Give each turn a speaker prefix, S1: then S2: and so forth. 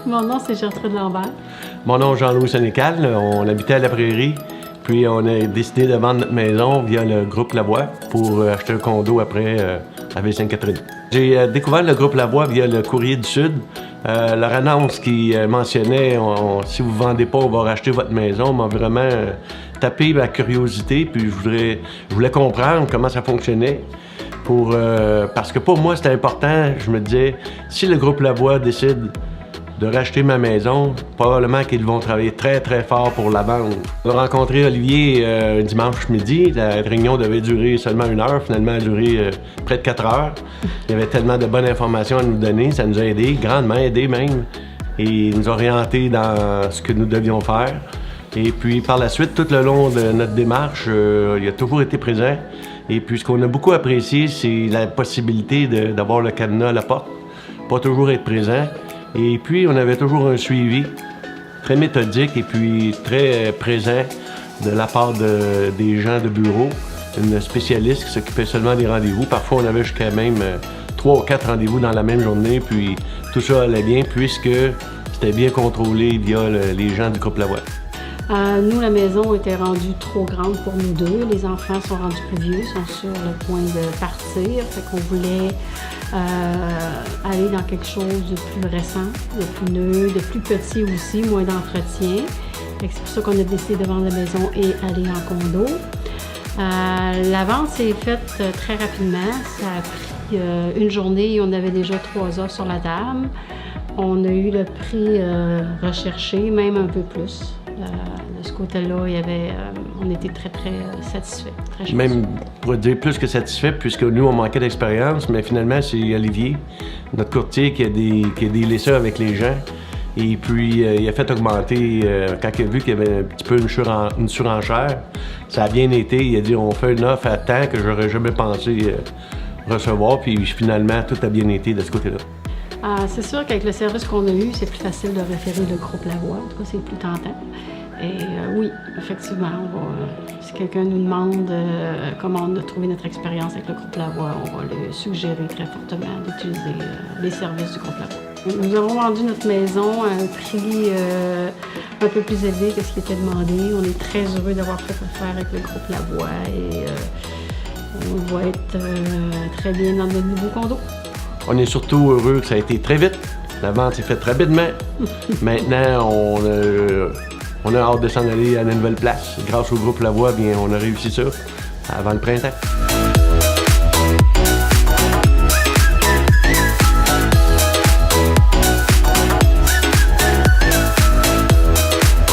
S1: Mon nom, c'est Gertrude Lambert.
S2: Mon nom est Jean-Louis Sénécal. On habitait à la Prairie. Puis on a décidé de vendre notre maison via le groupe Lavoie pour acheter un condo après à Ville-Sainte-Catherine. J'ai découvert le groupe Lavoie via le Courrier du Sud. Leur annonce qui mentionnait si vous ne vendez pas, on va racheter votre maison m'a vraiment tapé ma curiosité. Puis je voulais comprendre comment ça fonctionnait. Parce que pour moi, c'était important. Je me disais, si le groupe Lavoie décide de racheter ma maison, probablement qu'ils vont travailler très, très fort pour la vendre. On a rencontré Olivier un dimanche midi. La réunion devait durer seulement 1 heure. Finalement, elle a duré près de 4 heures. Il y avait tellement de bonnes informations à nous donner. Ça nous a aidés, grandement aidés même. Et il nous a orientés dans ce que nous devions faire. Et puis, par la suite, tout le long de notre démarche, il a toujours été présent. Et puis, ce qu'on a beaucoup apprécié, c'est la possibilité d'avoir le cadenas à la porte. Pas toujours être présent. Et puis, on avait toujours un suivi très méthodique et puis très présent de la part des gens de bureau, une spécialiste qui s'occupait seulement des rendez-vous. Parfois, on avait jusqu'à même 3 ou 4 rendez-vous dans la même journée, puis tout ça allait bien puisque c'était bien contrôlé via les gens du groupe Lavoie.
S1: Nous, la maison était rendue trop grande pour nous deux. Les enfants sont rendus plus vieux, sont sur le point de partir. Fait qu'on voulait aller dans quelque chose de plus récent, de plus neutre, de plus petit aussi, moins d'entretien. C'est pour ça qu'on a décidé de vendre la maison et aller en condo. La vente s'est faite très rapidement. Ça a pris une journée et on avait déjà 3 offres sur la table. On a eu le prix recherché, même un peu plus. De ce côté-là, on était très, très satisfaits.
S2: Même pour dire plus que satisfaits, puisque nous, on manquait d'expérience, mais finalement, c'est Olivier, notre courtier, qui a délai ça avec les gens. Et puis, il a fait augmenter, quand il a vu qu'il y avait un petit peu une surenchère, ça a bien été. Il a dit, on fait une offre à temps que j'aurais jamais pensé recevoir. Puis finalement, tout a bien été de ce côté-là.
S1: C'est sûr qu'avec le service qu'on a eu, c'est plus facile de référer le groupe Lavoie. En tout cas, c'est plus tentant. Et oui, effectivement, si quelqu'un nous demande comment on a trouvé notre expérience avec le groupe Lavoie, on va le suggérer très fortement d'utiliser les services du groupe Lavoie. Nous avons vendu notre maison à un prix un peu plus élevé que ce qui était demandé. On est très heureux d'avoir fait affaire avec le groupe Lavoie et on va être très bien dans notre nouveau condo.
S2: On est surtout heureux que ça a été très vite. La vente s'est faite rapidement. Maintenant, on a hâte de s'en aller à une nouvelle place. Grâce au groupe Lavoie, bien, on a réussi ça avant le printemps.